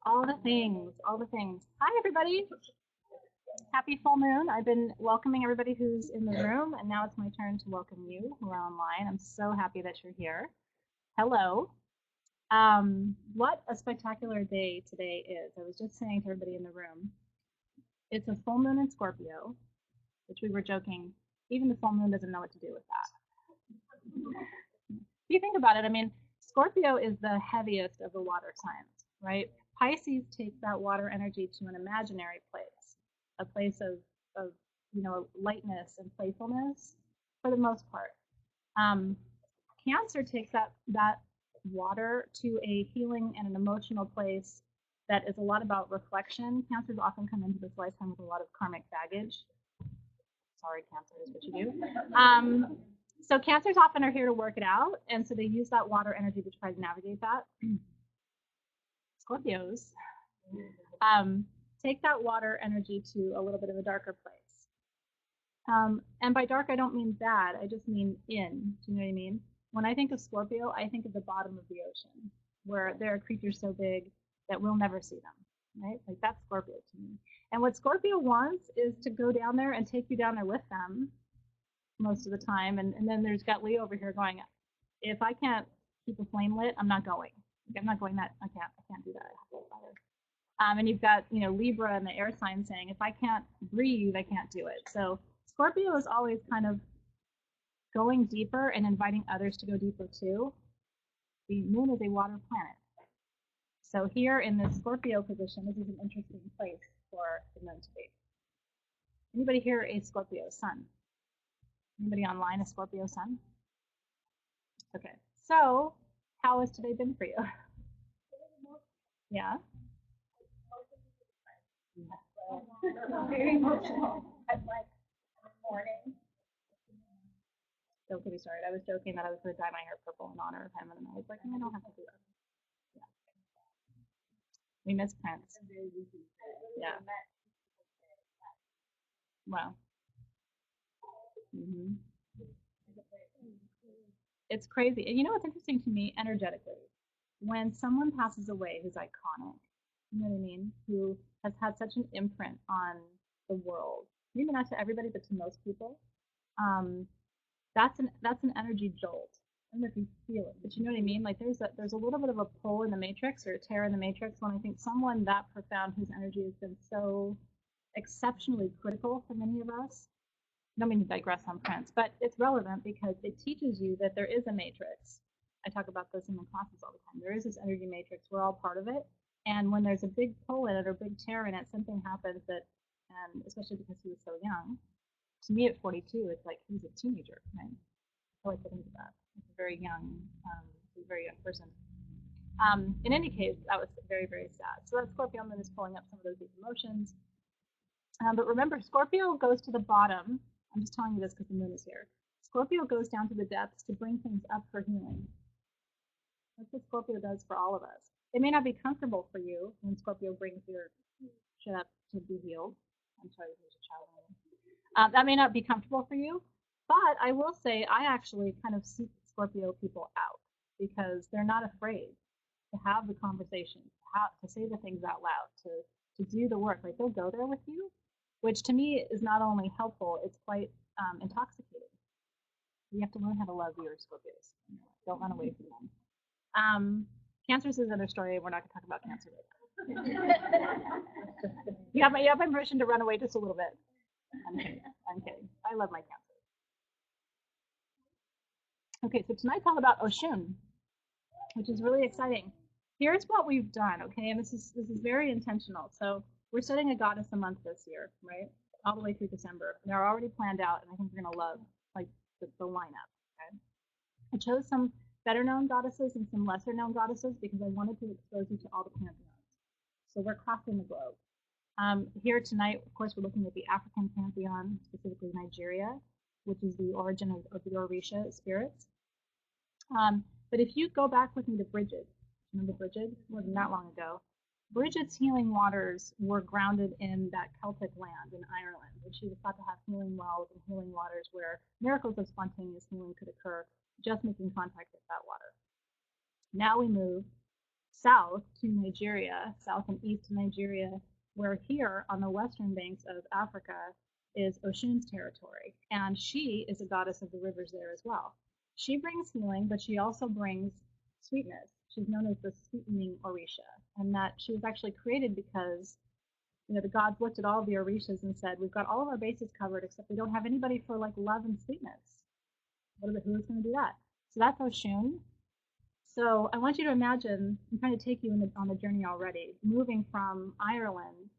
All the things, all the things. Hi, everybody. Happy full moon. I've been welcoming everybody who's in the room, and now it's my turn to welcome you who are online. I'm so happy that you're here. Hello. What a spectacular day today is. I was just saying to everybody in the room, it's a full moon in Scorpio, which we were joking, even the full moon doesn't know what to do with that. If you think about it, I mean, Scorpio is the heaviest of the water signs, right? Pisces takes that water energy to an imaginary place, a place of lightness and playfulness for the most part. Cancer takes that water to a healing and an emotional place that is a lot about reflection. Cancers often come into this lifetime with a lot of karmic baggage. Sorry, Cancer is what you do. So Cancers often are here to work it out, and so they use that water energy to try to navigate that. Scorpios take that water energy to a little bit of a darker place. And by dark, I don't mean bad. I just mean in. Do you know what I mean? When I think of Scorpio, I think of the bottom of the ocean, where there are creatures so big that we'll never see them, right? Like that's Scorpio to me. And what Scorpio wants is to go down there and take you down there with them most of the time. And then there's got Leo over here going, if I can't keep a flame lit, I'm not going. I'm not going that. I can't do that. And you've got Libra and the air sign saying, if I can't breathe, I can't do it. So Scorpio is always kind of going deeper and inviting others to go deeper too. The moon is a water planet. So here in this Scorpio position, this is an interesting place for the moon to be. Anybody here a Scorpio sun? Anybody online a Scorpio sun? Okay. So how has today been for you? Yeah. Very emotional. I'm like morning. Don't get me started. I was joking that I was going to dye my hair purple in honor of him, and I was like, I don't have to do that. Yeah. We miss Prince. Yeah. Wow. Mm-hmm. It's crazy. And you know what's interesting to me energetically? When someone passes away who's iconic, you know what I mean? Who has had such an imprint on the world, maybe not to everybody, but to most people, um, that's an energy jolt. I don't know if you feel it, but you know what I mean? Like there's a little bit of a pull in the matrix or a tear in the matrix when I think someone that profound whose energy has been so exceptionally critical for many of us. I don't mean to digress on Prince, but it's relevant because it teaches you that there is a matrix. I talk about this in the classes all the time. There is this energy matrix. We're all part of it. And when there's a big pull in it or big tear in it, something happens that, and especially because he was so young, to me at 42, it's like he was a teenager, right? I like to think of that. He's a very young person. In any case, that was very, very sad. So that Scorpio moon is pulling up some of those deep emotions. But remember, Scorpio goes to the bottom. I'm just telling you this because the moon is here. Scorpio goes down to the depths to bring things up for healing. That's what Scorpio does for all of us. It may not be comfortable for you when Scorpio brings your shit up to be healed. I'm sorry, there's a child. That may not be comfortable for you, but I will say I actually kind of seek Scorpio people out because they're not afraid to have the conversation, to say the things out loud, to do the work. Like they'll go there with you, which to me is not only helpful, it's quite intoxicating. You have to learn how to love your Scorpios. Don't run away from them. Cancers is another story. We're not going to talk about cancer right now. you have my permission to run away just a little bit. I'm kidding. I love my cancer. Okay, so tonight's all about Oshun, which is really exciting. Here's what we've done, okay, and this is very intentional. So we're studying a goddess a month this year, right? All the way through December. They're already planned out, and I think you're gonna love like the lineup. Okay, I chose some better known goddesses and some lesser known goddesses because I wanted to expose you to all the pantheons. So we're crossing the globe. Here tonight, of course, we're looking at the African pantheon, specifically Nigeria, which is the origin of the Orisha spirits. But if you go back with me to Bridget, remember Bridget? It wasn't that long ago. Bridget's healing waters were grounded in that Celtic land in Ireland, and she was thought to have healing wells and healing waters where miracles of spontaneous healing could occur just making contact with that water. Now we move south to Nigeria, south and east to Nigeria, where here on the western banks of Africa is Oshun's territory. And she is a goddess of the rivers there as well. She brings healing, but she also brings sweetness. She's known as the sweetening Orisha, and that she was actually created because the gods looked at all of the Orishas and said, we've got all of our bases covered except we don't have anybody for like love and sweetness. Who's going to do that? So that's Oshun. So I want you to imagine, I'm trying to take you on the journey already, moving from Ireland,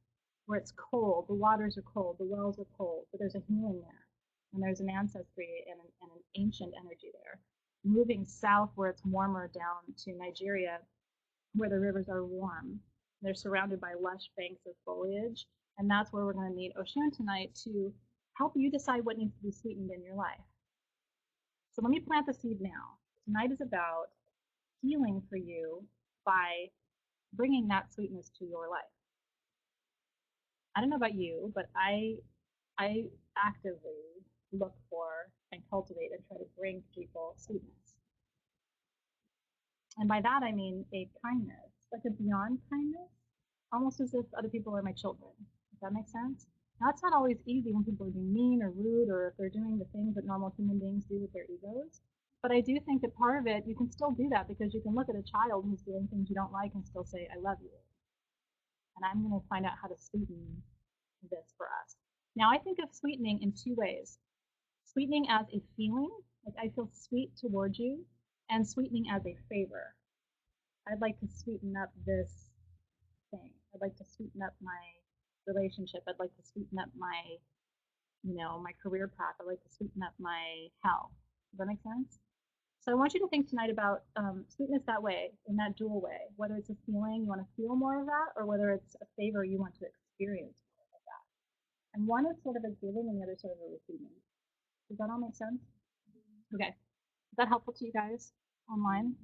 where it's cold, the waters are cold, the wells are cold, but there's a healing there, and there's an ancestry and an ancient energy there. Moving south, where it's warmer, down to Nigeria, where the rivers are warm. They're surrounded by lush banks of foliage, and that's where we're going to meet Oshun tonight to help you decide what needs to be sweetened in your life. So let me plant the seed now. Tonight is about healing for you by bringing that sweetness to your life. I don't know about you, but I actively look for and cultivate and try to bring people sweetness. And by that I mean a kindness, like a beyond kindness, almost as if other people are my children. Does that make sense? Now, that's not always easy when people are being mean or rude, or if they're doing the things that normal human beings do with their egos. But I do think that part of it, you can still do that because you can look at a child who's doing things you don't like and still say, I love you. And I'm going to find out how to sweeten this for us. Now, I think of sweetening in two ways. Sweetening as a feeling, like I feel sweet towards you, and sweetening as a favor. I'd like to sweeten up this thing. I'd like to sweeten up my relationship. I'd like to sweeten up my, my career path. I'd like to sweeten up my health. Does that make sense? So I want you to think tonight about sweetness that way, in that dual way, whether it's a feeling, you want to feel more of that, or whether it's a favor you want to experience more of that. And one is sort of a giving and the other sort of a receiving. Does that all make sense? Okay. Is that helpful to you guys online?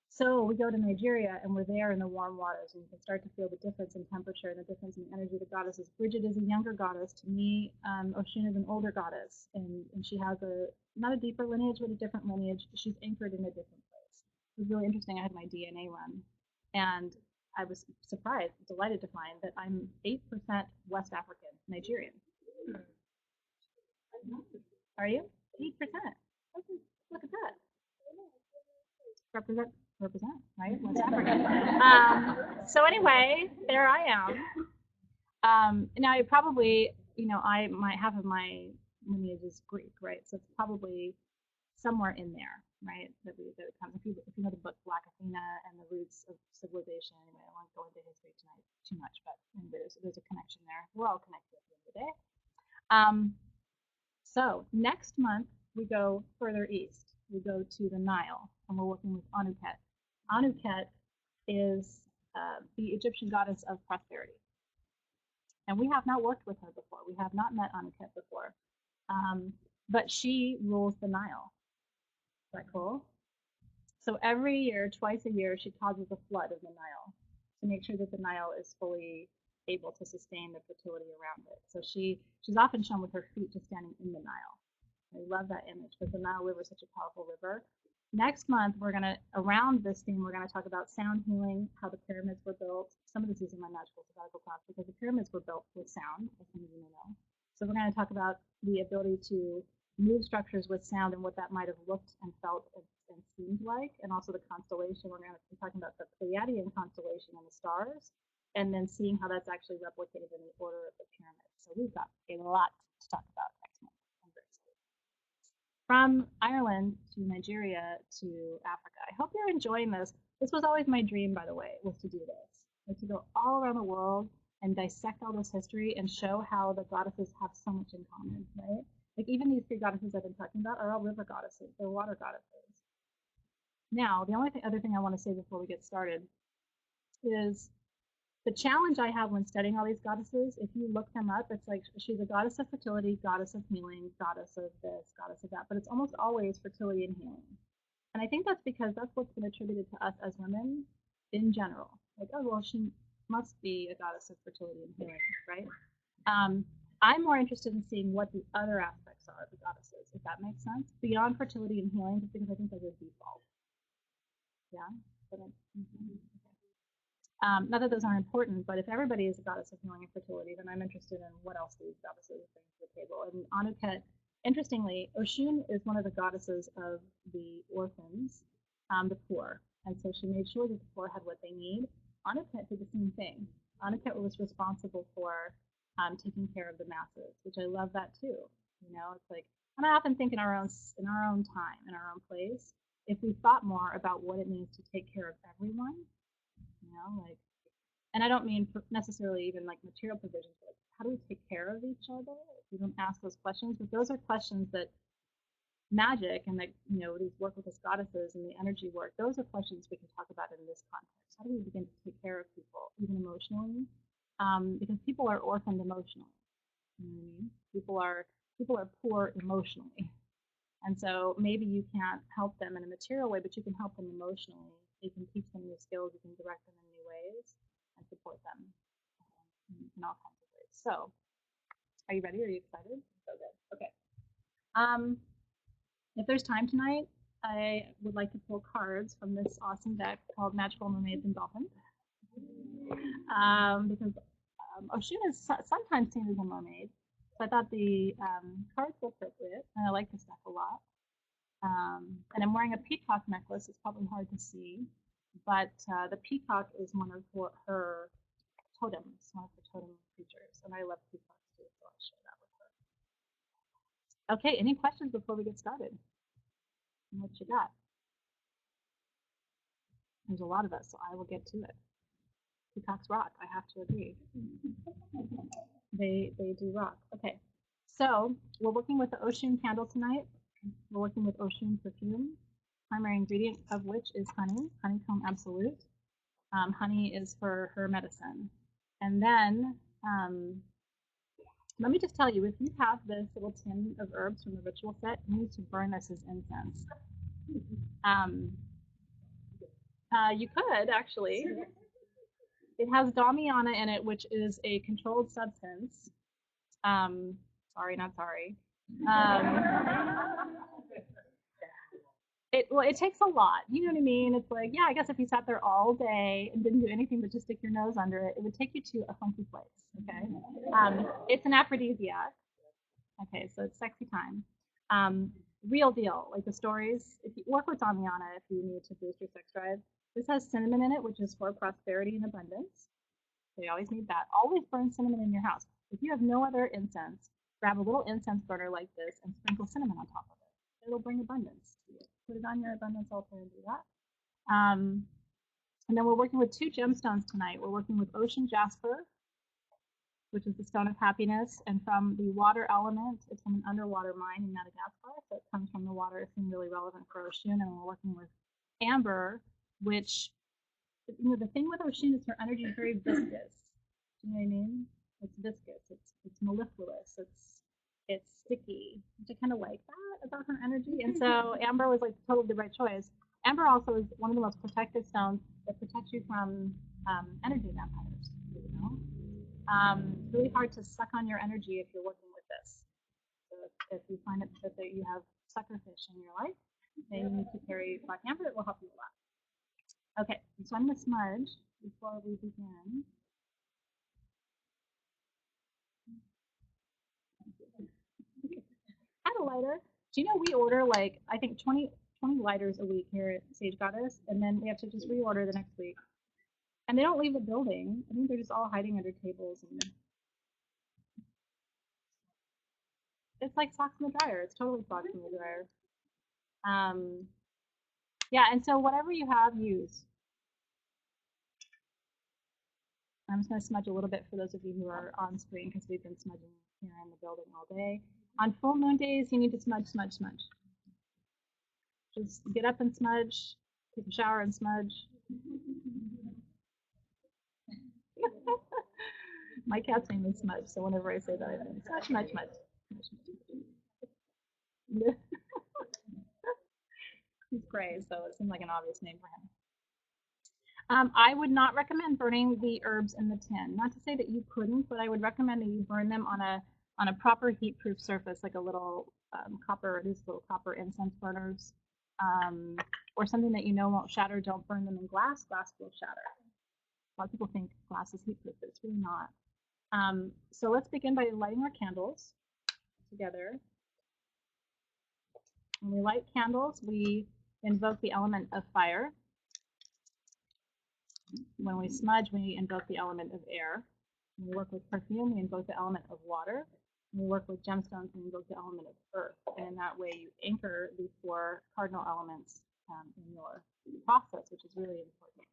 So we go to Nigeria and we're there in the warm waters, and you can start to feel the difference in temperature and the difference in the energy of the goddesses. Bridget is a younger goddess. To me, Oshun is an older goddess, and she has not a deeper lineage, but a different lineage. She's anchored in a different place. It was really interesting. I had my DNA run, and I was surprised, delighted to find that I'm 8% West African, Nigerian. Are you? 8%. Look at that. Represent, right? West Africa. So anyway, there I am. Now, I probably, half of my lineage is Greek, right? So it's probably somewhere in there, right? That it comes. If you know the book Black Athena and the Roots of Civilization, anyway, I won't go into history tonight too much, but anyway, there's a connection there. We're all connected at the end of the day. So next month we go further east. We go to the Nile, and we're working with Anuket. Anuket is the Egyptian goddess of prosperity. And we have not worked with her before. We have not met Anuket before. But she rules the Nile. Is that cool? So every year, twice a year, she causes a flood of the Nile to make sure that the Nile is fully able to sustain the fertility around it. So she's often shown with her feet just standing in the Nile. I love that image because the Nile River is such a powerful river. Next month, around this theme, we're going to talk about sound healing, how the pyramids were built. Some of this is in my magical sabbatical class because the pyramids were built with sound, as some of you may know. So we're going to talk about the ability to move structures with sound and what that might have looked and felt and seemed like, and also the constellation. We're going to be talking about the Pleiadian constellation and the stars, and then seeing how that's actually replicated in the order of the pyramids. So we've got a lot to talk about next month. From Ireland to Nigeria to Africa. I hope you're enjoying this. This was always my dream, by the way, was to do this. Was to go all around the world and dissect all this history and show how the goddesses have so much in common, right? Like even these three goddesses I've been talking about are all river goddesses. They're water goddesses. Now, the only other thing I want to say before we get started is the challenge I have when studying all these goddesses, if you look them up, it's like she's a goddess of fertility, goddess of healing, goddess of this, goddess of that, but it's almost always fertility and healing. And I think that's because that's what's been attributed to us as women in general. Like, oh, well, she must be a goddess of fertility and healing, right? I'm more interested in seeing what the other aspects are of the goddesses, if that makes sense, beyond fertility and healing, just because I think those are default. Yeah. Not that those aren't important, but if everybody is a goddess of healing and fertility, then I'm interested in what else these goddesses bring to the table. And Anuket, interestingly, Oshun is one of the goddesses of the orphans, the poor. And so she made sure that the poor had what they need. Anuket did the same thing. Anuket was responsible for taking care of the masses, which I love that too. You know, it's like, and I often think in our own time, in our own place, if we thought more about what it means to take care of everyone, you know, like, and I don't mean necessarily even like material provisions, but like, how do we take care of each other? We don't ask those questions, but those are questions that magic and like, you know, these work with us goddesses and the energy work, those are questions we can talk about in this context. How do we begin to take care of people, even emotionally? Because people are orphaned emotionally. You know what I mean? People are poor emotionally. And so maybe you can't help them in a material way, but you can help them emotionally. You can teach them new skills, you can direct them in new ways and support them in all kinds of ways. So are you ready? Are you excited? So good. Okay. If there's time tonight, I would like to pull cards from this awesome deck called Magical Mermaids and Dolphins. Because Oshun is sometimes seen as a mermaid. So I thought the cards were appropriate, and I like this deck a lot. And I'm wearing a peacock necklace. It's probably hard to see, but the peacock is one of her totems, one of her totem creatures, and I love peacocks too, so I'll share that with her. Okay, any questions before we get started? What you got? There's a lot of us, so I will get to it. Peacocks rock, I have to agree. They do rock. Okay, so we're working with the Oshun candle tonight. We're working with Oshun perfume, primary ingredient of which is honey, honeycomb absolute. Honey is for her medicine. And then, let me just tell you, if you have this little tin of herbs from the ritual set, you need to burn this as incense. You could, actually. It has damiana in it, which is a controlled substance. Sorry, not sorry. It takes a lot. You know what I mean? It's like, yeah, I guess if you sat there all day and didn't do anything but just stick your nose under it, it would take you to a funky place. Okay. It's an aphrodisiac. Okay, so it's sexy time. Real deal. Like the stories. If you work with damiana, if you need to boost your sex drive, this has cinnamon in it, which is for prosperity and abundance. So you always need that. Always burn cinnamon in your house. If you have no other incense, grab a little incense burner like this and sprinkle cinnamon on top of it. It'll bring abundance to you. Put it on your abundance altar and do that. And then we're working with 2 gemstones tonight. We're working with Oshun Jasper, which is the stone of happiness, and from the water element, it's from an underwater mine in Madagascar, so it comes from the water. It seemed really relevant for Oshun, and we're working with amber, which, you know, the thing with Oshun is her energy is very viscous. Do you know what I mean? It's viscous. It's mellifluous. It's sticky. I kind of like that about her energy, and so amber was like totally the right choice. Amber also is one of the most protective stones that protects you from energy vampires. You know, it's really hard to suck on your energy if you're working with this. So if you find it that you have suckerfish in your life, then you need to carry black amber. It will help you a lot. Okay, so I'm going to smudge before we begin. Add a lighter. Do you know we order like, I think 20 lighters a week here at Sage Goddess, and then we have to just reorder the next week. And they don't leave the building. I think they're just all hiding under tables. And it's like socks in the dryer. It's totally socks in the dryer. Yeah, and so whatever you have, use. I'm just going to smudge a little bit for those of you who are on screen because we've been smudging here in the building all day. On full moon days, you need to smudge, smudge, smudge. Just get up and smudge, take a shower and smudge. My cat's name is Smudge, so whenever I say that, I think smudge, smudge, smudge. He's gray, so it seemed like an obvious name for him. I would not recommend burning the herbs in the tin. Not to say that you couldn't, but I would recommend that you burn them on a proper heat-proof surface, like a little copper. These little copper incense burners. or something that you know won't shatter, don't burn them in glass. Glass will shatter. A lot of people think glass is heat-proof, but it's really not. So let's begin by lighting our candles together. When we light candles, we invoke the element of fire. When we smudge, we invoke the element of air. When we work with perfume, we invoke the element of water. When we work with gemstones, we invoke the element of earth. And in that way, you anchor the 4 cardinal elements in your process, which is really important.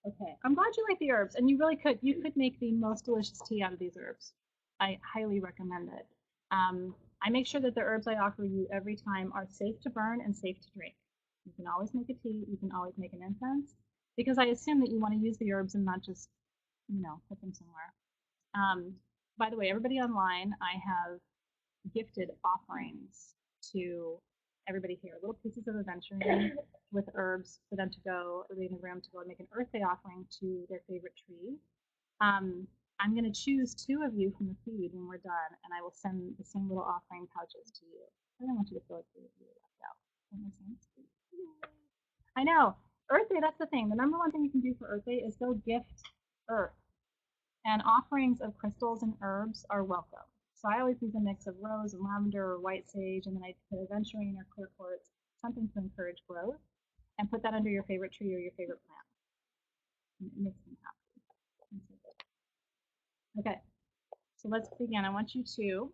Okay, I'm glad you like the herbs, and you really could. You could make the most delicious tea out of these herbs. I highly recommend it. I make sure that the herbs I offer you every time are safe to burn and safe to drink. You can always make a tea. You can always make an incense, because I assume that you want to use the herbs and not just, put them somewhere. By the way, everybody online, I have gifted offerings to everybody here, little pieces of aventurine with herbs for them to go, or in the room to go and make an Earth Day offering to their favorite tree. I'm going to choose 2 of you from the feed when we're done, and I will send the same little offering pouches to you. I don't want you to feel like you're left out. That makes sense? I know. Earth Day, that's the thing. The number one thing you can do for Earth Day is go gift Earth. And offerings of crystals and herbs are welcome. So I always use a mix of rose and lavender or white sage, and then I put aventurine or clear quartz, something to encourage growth, and put that under your favorite tree or your favorite plant. And it makes me happy. Okay, so let's begin. I want you to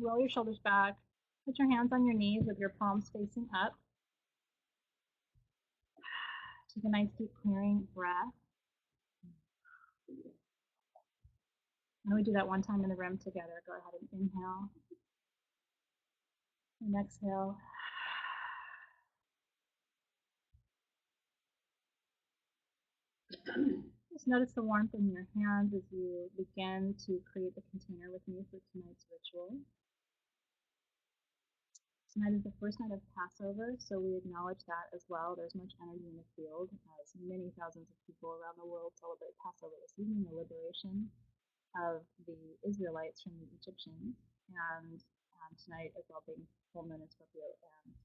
roll your shoulders back, put your hands on your knees with your palms facing up. Take a nice deep clearing breath. Now we do that one time in the room together. Go ahead and inhale and exhale. Just notice the warmth in your hands as you begin to create the container with me for tonight's ritual. Tonight is the first night of Passover, so we acknowledge that as well. There's much energy in the field as many thousands of people around the world celebrate Passover this evening, the liberation of the Israelites from the Egyptians. And tonight is all being full moon and Scorpio and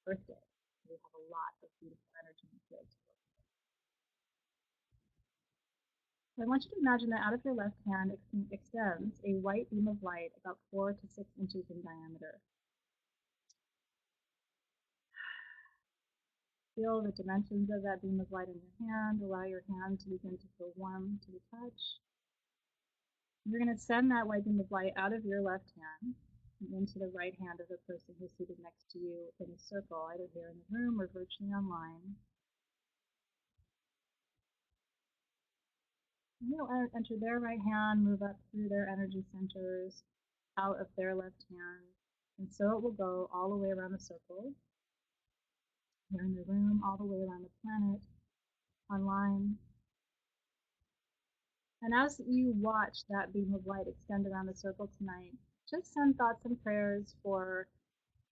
Earth Day. We have a lot of beautiful energy in the field to work with. So I want you to imagine that out of your left hand extends a white beam of light about 4 to 6 inches in diameter. Feel the dimensions of that beam of light in your hand. Allow your hand to begin to feel warm to the touch. You're going to send that white beam of light out of your left hand and into the right hand of the person who's seated next to you in a circle, either here in the room or virtually online. And you'll enter their right hand, move up through their energy centers, out of their left hand, and so it will go all the way around the circle. Here in the room, all the way around the planet, online. And as you watch that beam of light extend around the circle tonight, just send thoughts and prayers for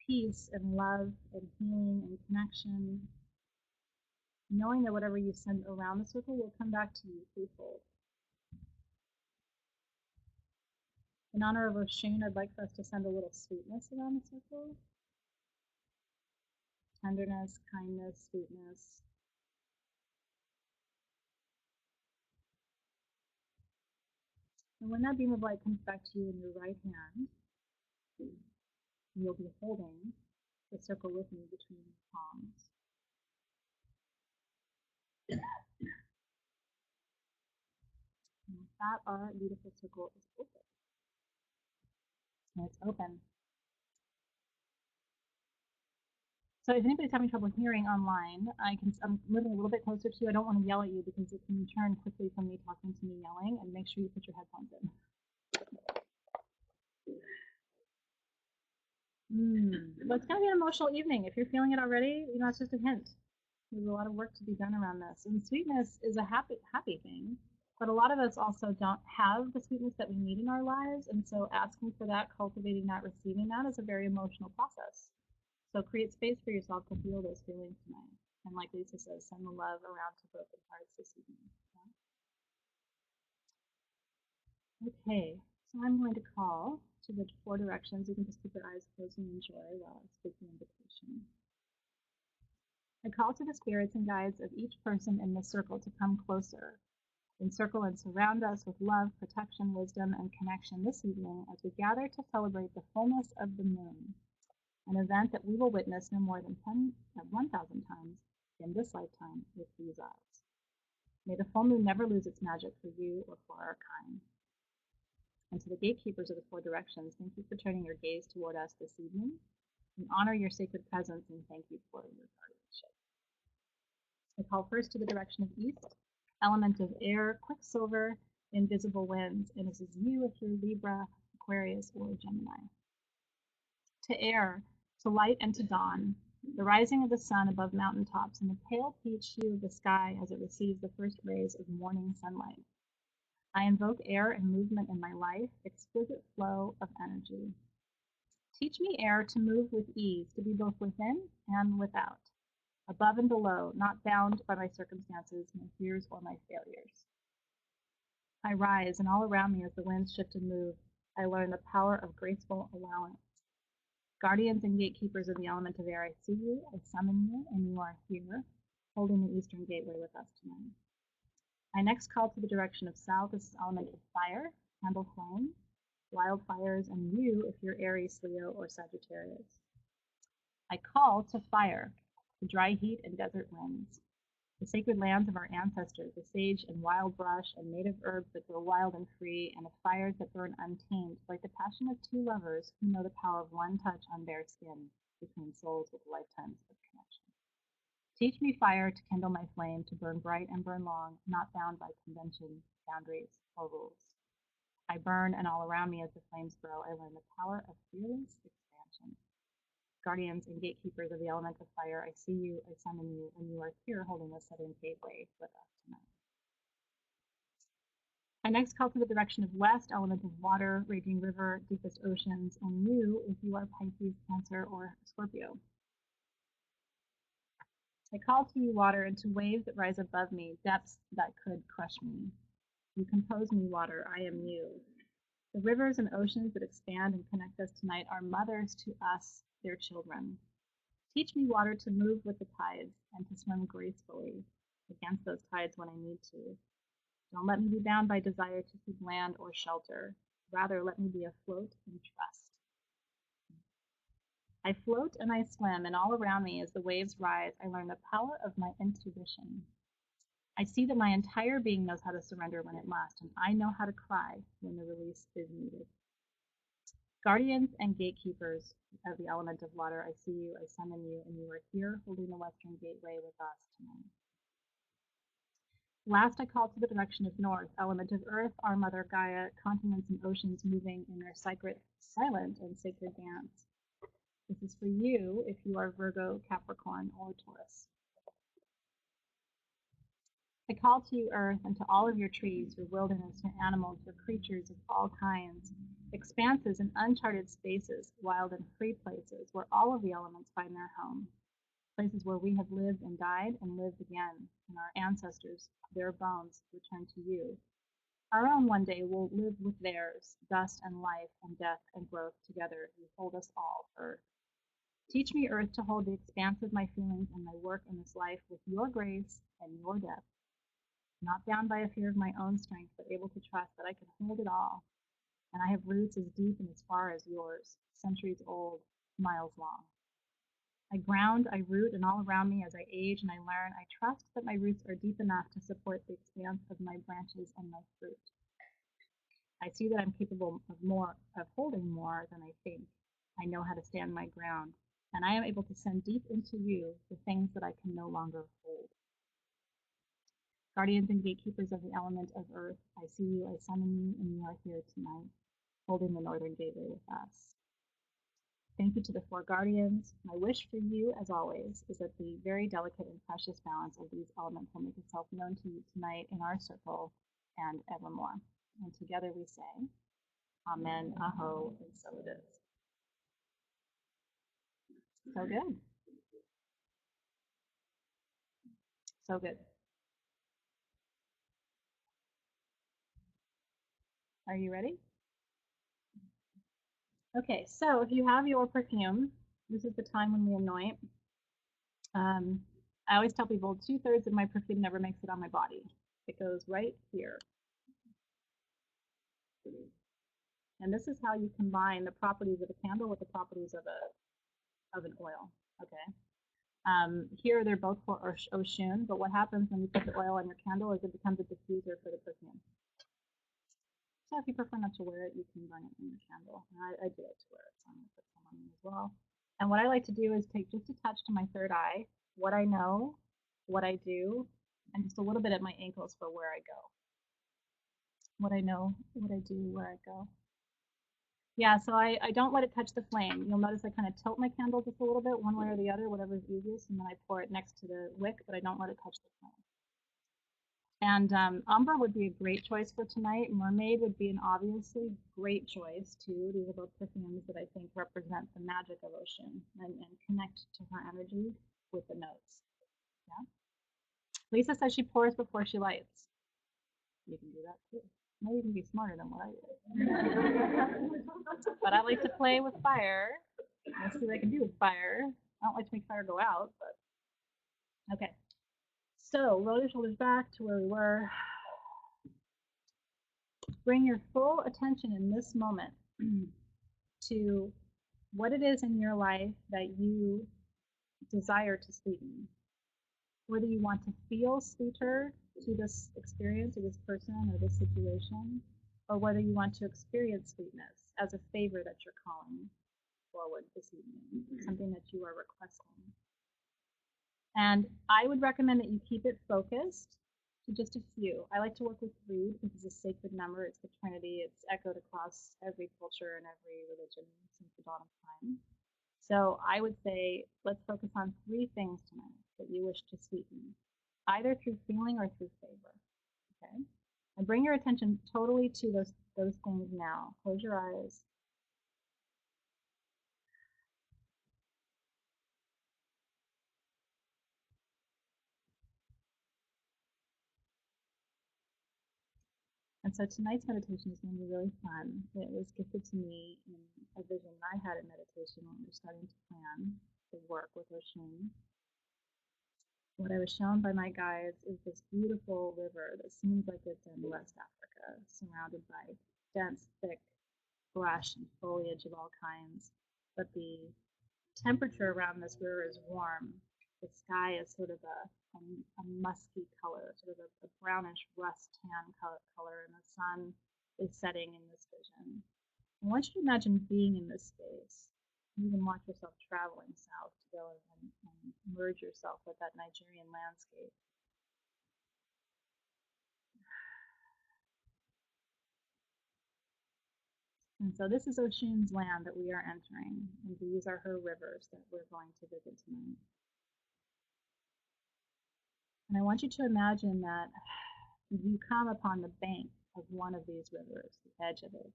peace and love and healing and connection, knowing that whatever you send around the circle will come back to you threefold. In honor of Oshun, I'd like for us to send a little sweetness around the circle. Tenderness, kindness, sweetness. And when that beam of light comes back to you in your right hand, you'll be holding the circle with me between your palms. And with that, our beautiful circle is open. And it's open. So if anybody's having trouble hearing online, I'm moving a little bit closer to you. I don't want to yell at you because it can turn quickly from me talking to me yelling, and make sure you put your headphones in. But it's going to be an emotional evening. If you're feeling it already, it's just a hint. There's a lot of work to be done around this. And sweetness is a happy thing, but a lot of us also don't have the sweetness that we need in our lives, and so asking for that, cultivating that, receiving that is a very emotional process. So create space for yourself to feel those feelings tonight. And like Lisa says, send the love around to broken hearts this evening. Okay, so I'm going to call to the four directions. You can just keep your eyes closed and enjoy while I speak the invitation. I call to the spirits and guides of each person in this circle to come closer. Encircle and surround us with love, protection, wisdom, and connection this evening as we gather to celebrate the fullness of the moon, an event that we will witness no more than 1,000 times in this lifetime with these eyes. May the full moon never lose its magic for you or for our kind. And to the gatekeepers of the four directions, thank you for turning your gaze toward us this evening. We honor your sacred presence and thank you for your guardianship. I call first to the direction of east, element of air, quicksilver, invisible winds, and this is you if you're Libra, Aquarius, or Gemini. To air, to light and to dawn, the rising of the sun above mountaintops and the pale peach hue of the sky as it receives the first rays of morning sunlight. I invoke air and movement in my life, exquisite flow of energy. Teach me air to move with ease, to be both within and without, above and below, not bound by my circumstances, my fears, or my failures. I rise, and all around me as the winds shift and move, I learn the power of graceful allowance. Guardians and gatekeepers of the element of air, I see you, I summon you, and you are here, holding the eastern gateway with us tonight. I next call to the direction of south. This is element of fire, candle flame, wildfires, and you if you're Aries, Leo, or Sagittarius. I call to fire, the dry heat and desert winds, the sacred lands of our ancestors, the sage and wild brush and native herbs that grow wild and free, and the fires that burn untamed, like the passion of two lovers who know the power of one touch on bare skin between souls with lifetimes of connection. Teach me fire to kindle my flame, to burn bright and burn long, not bound by convention, boundaries, or rules. I burn, and all around me as the flames grow, I learn the power of fearless expansion. Guardians and gatekeepers of the element of fire, I see you, I summon you, and you are here holding the southern gateway with us tonight. I next call to the direction of west, element of water, raging river, deepest oceans, and you if you are Pisces, Cancer, or Scorpio. I call to you, water, into waves that rise above me, depths that could crush me. You compose me, water, I am you. The rivers and oceans that expand and connect us tonight are mothers to us, their children. Teach me, water, to move with the tides and to swim gracefully against those tides when I need to. Don't let me be bound by desire to seek land or shelter. Rather, let me be afloat in trust. I float and I swim, and all around me as the waves rise, I learn the power of my intuition. I see that my entire being knows how to surrender when it must, and I know how to cry when the release is needed. Guardians and gatekeepers of the element of water, I see you, I summon you, and you are here holding the western gateway with us tonight. Last, I call to the direction of north, element of earth, our mother Gaia, continents and oceans moving in their silent and sacred dance. This is for you if you are Virgo, Capricorn, or Taurus. I call to you, earth, and to all of your trees, your wilderness, your animals, your creatures of all kinds, expanses and uncharted spaces, wild and free places where all of the elements find their home, places where we have lived and died and lived again, and our ancestors, their bones, return to you. Our own one day will live with theirs, dust and life and death and growth together. You hold us all, earth. Teach me, earth, to hold the expanse of my feelings and my work in this life with your grace and your depth, not bound by a fear of my own strength, but able to trust that I can hold it all. And I have roots as deep and as far as yours, centuries old, miles long. I ground, I root, and all around me as I age and I learn, I trust that my roots are deep enough to support the expanse of my branches and my fruit. I see that I'm capable of holding more than I think. I know how to stand my ground, and I am able to send deep into you the things that I can no longer hold. Guardians and gatekeepers of the element of earth, I see you, I summon you, and you are here tonight, holding the northern gateway with us. Thank you to the four guardians. My wish for you, as always, is that the very delicate and precious balance of these elements will make itself known to you tonight in our circle and evermore. And together we say, Amen, Aho, and so it is. So good. So good. Are you ready? Okay, so if you have your perfume, this is the time when we anoint. I always tell people 2/3 of my perfume never makes it on my body. It goes right here. And this is how you combine the properties of a candle with the properties of an oil. Okay. Here they're both for Oshun, but what happens when you put the oil on your candle is it becomes a diffuser for the perfume. So if you prefer not to wear it, you can burn it in your candle. I do like to wear it, so I'm going to put some on me as well. And what I like to do is take just a touch to my third eye, what I know, what I do, and just a little bit at my ankles for where I go. What I know, what I do, where I go. Yeah, so I don't let it touch the flame. You'll notice I kind of tilt my candle just a little bit, one way or the other, whatever is easiest, and then I pour it next to the wick, but I don't let it touch the flame. And umber would be a great choice for tonight. Mermaid would be an obviously great choice too. These are both perfumes that I think represent the magic of Oshun and connect to her energy with the notes. Yeah. Lisa says she pours before she lights. You can do that too. Maybe you can be smarter than what I do. But I like to play with fire. Let's see what I can do with fire. I don't like to make fire go out, but okay. So roll your shoulders back to where we were. Bring your full attention in this moment to what it is in your life that you desire to sweeten. Whether you want to feel sweeter to this experience or this person or this situation, or whether you want to experience sweetness as a favor that you're calling forward this evening, something that you are requesting. And I would recommend that you keep it focused to just a few. I like to work with 3 because it's a sacred number. It's the Trinity. It's echoed across every culture and every religion since the dawn of time. So I would say let's focus on 3 things tonight that you wish to sweeten, either through feeling or through favor. Okay? And bring your attention totally to those things now. Close your eyes. And so tonight's meditation is going to be really fun. It was gifted to me in a vision I had in meditation when we were starting to plan the work with Oshun. What I was shown by my guides is this beautiful river that seems like it's in West Africa, surrounded by dense, thick brush and foliage of all kinds. But the temperature around this river is warm. The sky is sort of a musky color, sort of a brownish rust tan color, and the sun is setting in this vision. I want you to imagine being in this space. You can watch yourself traveling south to go and merge yourself with that Nigerian landscape. And so this is Oshun's land that we are entering, and these are her rivers that we're going to visit tonight. And I want you to imagine that you come upon the bank of one of these rivers, the edge of it.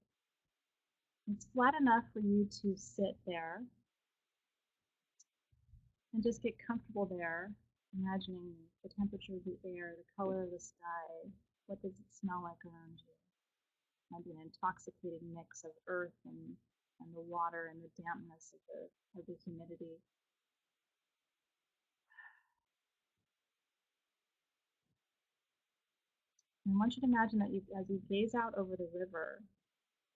It's flat enough for you to sit there and just get comfortable there, imagining the temperature of the air, the color of the sky, what does it smell like around you. It might be an intoxicating mix of earth and the water and the dampness of the humidity. And I want you to imagine that as you gaze out over the river,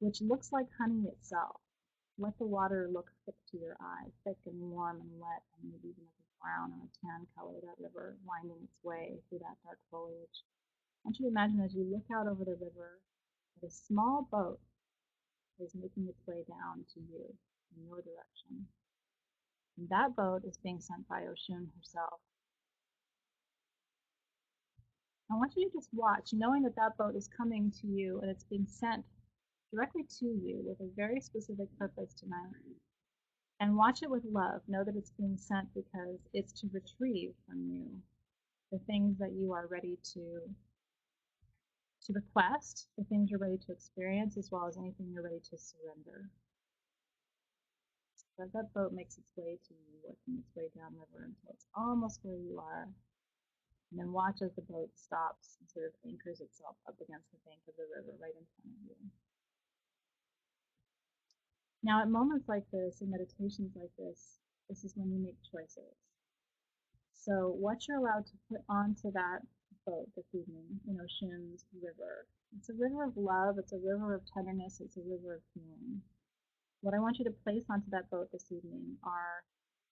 which looks like honey itself, let the water look thick to your eye, thick and warm and wet, and maybe even like a brown or a tan color, that river winding its way through that dark foliage. I want you to imagine as you look out over the river that a small boat is making its way down to you in your direction. And that boat is being sent by Oshun herself. I want you to just watch, knowing that that boat is coming to you and it's being sent directly to you with a very specific purpose tonight. And watch it with love. Know that it's being sent because it's to retrieve from you the things that you are ready to request, the things you're ready to experience, as well as anything you're ready to surrender. So as that boat makes its way to you, working its way downriver until it's almost where you are, and then watch as the boat stops and sort of anchors itself up against the bank of the river right in front of you. Now, at moments like this, in meditations like this is when you make choices. So what you're allowed to put onto that boat this evening in Oshun's river. It's a river of love, it's a river of tenderness, it's a river of healing. What I want you to place onto that boat this evening are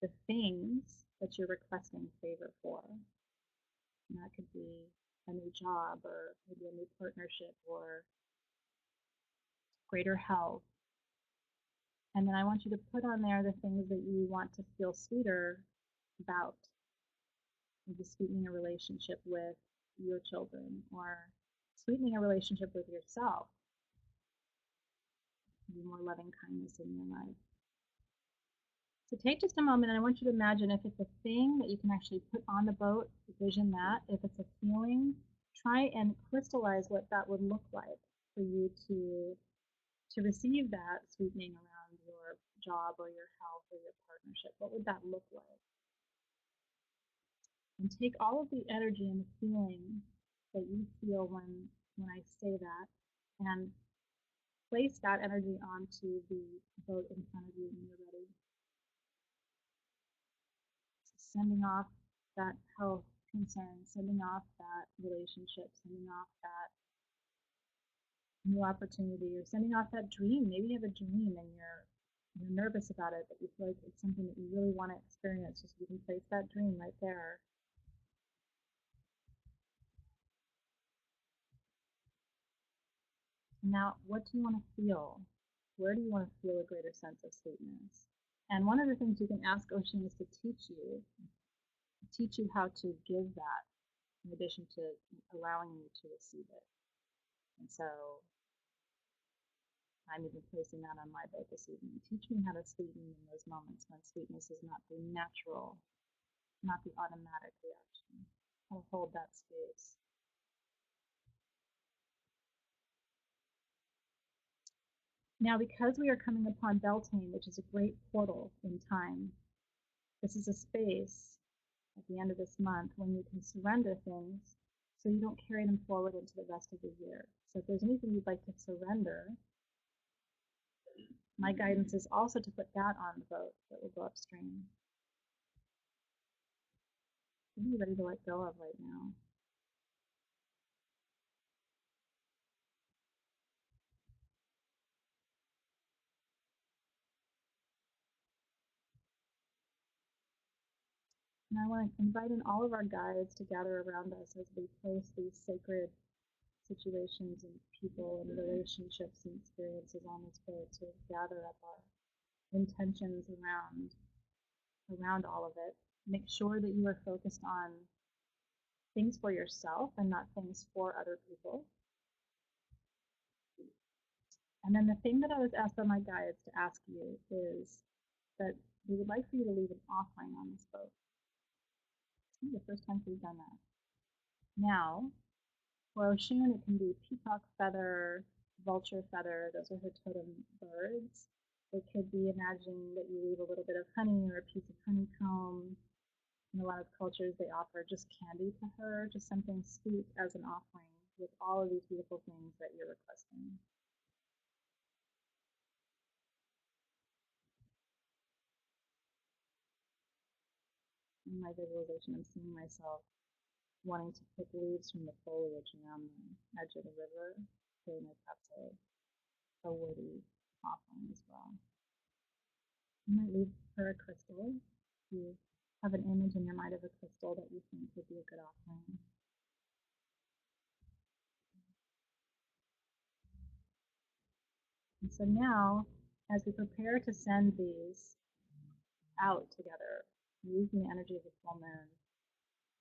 the things that you're requesting favor for. And that could be a new job or maybe a new partnership or greater health. And then I want you to put on there the things that you want to feel sweeter about. Maybe sweetening a relationship with your children or sweetening a relationship with yourself. Maybe more loving kindness in your life. So take just a moment and I want you to imagine if it's a thing that you can actually put on the boat, vision that. If it's a feeling, try and crystallize what that would look like for you to receive that sweetening around your job or your health or your partnership. What would that look like? And take all of the energy and the feeling that you feel when I say that and place that energy onto the boat in front of you when you're ready. Sending off that health concern, sending off that relationship, sending off that new opportunity, or sending off that dream. Maybe you have a dream and you're nervous about it, but you feel like it's something that you really want to experience. Just you can place that dream right there. Now, what do you want to feel? Where do you want to feel a greater sense of sweetness? And one of the things you can ask Oshun is to teach you how to give that in addition to allowing you to receive it. And so I'm even placing that on my boat this evening. Teach me how to sweeten in those moments when sweetness is not the natural, not the automatic reaction. I'll hold that space. Now, because we are coming upon Beltane, which is a great portal in time, this is a space at the end of this month when you can surrender things so you don't carry them forward into the rest of the year. So if there's anything you'd like to surrender, my guidance is also to put that on the boat that will go upstream. What are you ready to let go of right now? And I want to invite in all of our guides to gather around us as we place these sacred situations and people and relationships and experiences on this boat to gather up our intentions around all of it. Make sure that you are focused on things for yourself and not things for other people. And then the thing that I was asked by my guides to ask you is that we would like for you to leave an offering on this boat. This is the first time we've done that. Now, for Oshun, it can be peacock feather, vulture feather. Those are her totem birds. It could be imagining that you leave a little bit of honey or a piece of honeycomb. In a lot of cultures, they offer just candy to her, just something sweet as an offering with all of these beautiful things that you're requesting. In my visualization, I'm seeing myself wanting to pick leaves from the foliage around the edge of the river, feeling like that's a worthy offering as well. You might leave her a crystal. You have an image in your mind of a crystal that you think would be a good offering. And so now, as we prepare to send these out together, using the energy of the full moon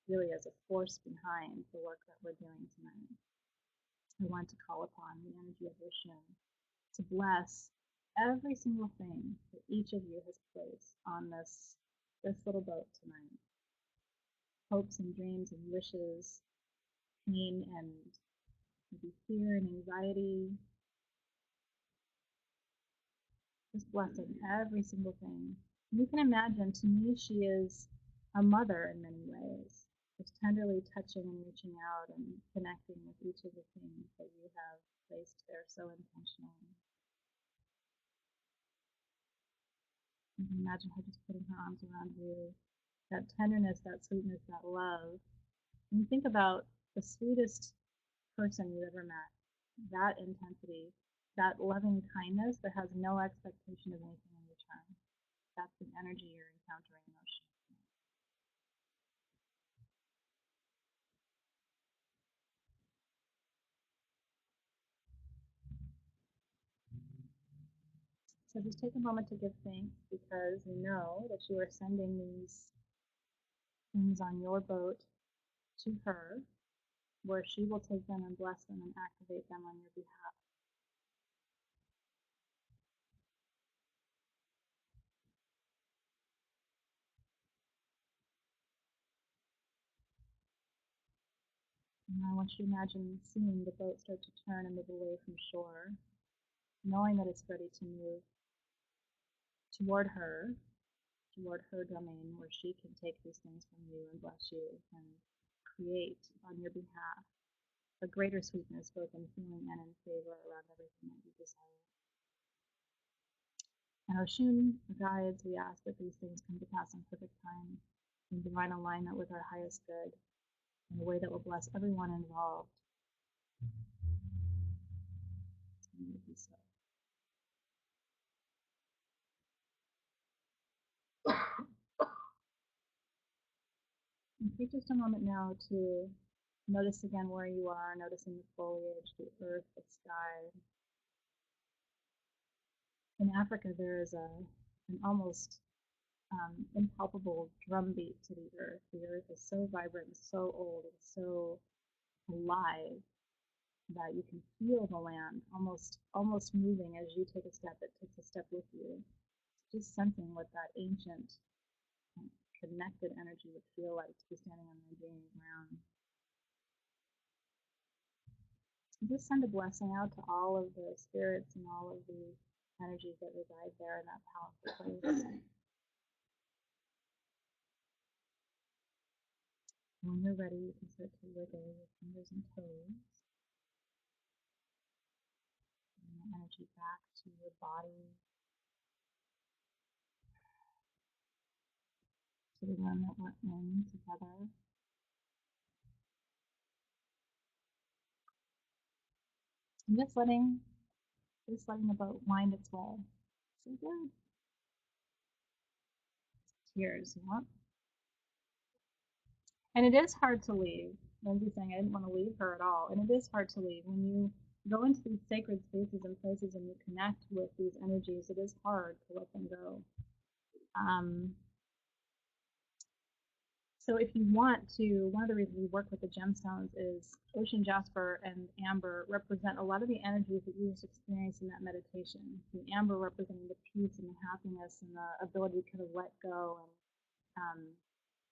really as a force behind the work that we're doing tonight, I want to call upon the energy of Oshun to bless every single thing that each of you has placed on this little boat tonight. Hopes and dreams and wishes, pain and maybe fear and anxiety. Just blessing every single thing. And you can imagine, to me, she is a mother in many ways, just tenderly touching and reaching out and connecting with each of the things that you have placed there so intentionally. You can imagine her just putting her arms around you. That tenderness, that sweetness, that love. And you think about the sweetest person you ever met, that intensity, that loving kindness that has no expectation of anything in return. That's the energy you're encountering in Oshun. So just take a moment to give thanks because you know that you are sending these things on your boat to her, where she will take them and bless them and activate them on your behalf. And I want you to imagine seeing the boat start to turn and move away from shore, knowing that it's ready to move toward her, toward her domain where she can take these things from you and bless you and create on your behalf a greater sweetness both in feeling and in favor around everything that you desire. And Oshun, the guides, we ask that these things come to pass in perfect time, in divine alignment with our highest good, in a way that will bless everyone involved. And it will be so. And take just a moment now to notice again where you are, noticing the foliage, the earth, the sky. In Africa, there is an almost impalpable drumbeat to the earth. The earth is so vibrant and so old and so alive that you can feel the land almost moving as you take a step. It takes a step with you. Just sensing what that ancient connected energy would feel like to be standing on the gaining ground. Just send a blessing out to all of the spirits and all of the energies that reside there in that powerful place. When you're ready, you can start to wiggle your fingers and toes. Bring the energy back to your body, to the room that we're in together. And just letting the boat wind its way. So good. Tears, yeah. And it is hard to leave. Lindsay's saying I didn't want to leave her at all. And it is hard to leave. When you go into these sacred spaces and places and you connect with these energies, it is hard to let them go. So if you want to, one of the reasons we work with the gemstones is Oshun, Jasper, and Amber represent a lot of the energies that you just experienced in that meditation. The Amber representing the peace and the happiness and the ability to kind of let go. And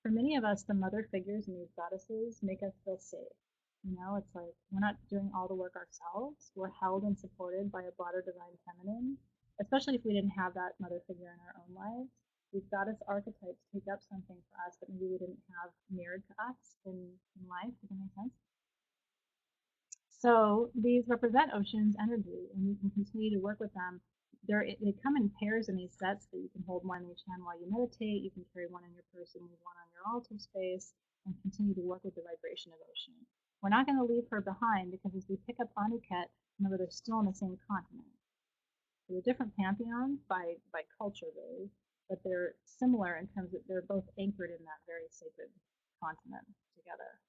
for many of us, the mother figures and these goddesses make us feel safe. You know, it's like we're not doing all the work ourselves. We're held and supported by a broader divine feminine, especially if we didn't have that mother figure in our own lives. These goddess archetypes take up something for us that maybe we didn't have mirrored to us in life. Does that make sense? So these represent Oshun's energy, and you can continue to work with them. They come in pairs in these sets that you can hold one in each hand while you meditate. You can carry one in your purse and leave one on your altar space, and continue to work with the vibration of Oshun. We're not going to leave her behind because as we pick up Anuket, remember they're still on the same continent. They're different pantheons by culture, really, but they're similar in terms that they're both anchored in that very sacred continent together.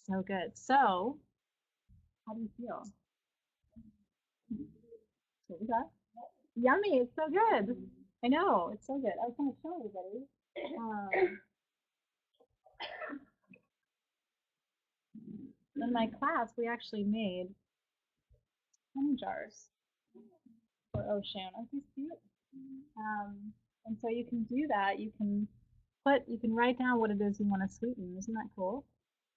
So good. So, how do you feel? What was that? Yummy. It's so good. I know. It's so good. I was going to show everybody. In my class, we actually made honey jars for Oshun. Aren't these cute? And so you can do that. You can write down what it is you want to sweeten. Isn't that cool?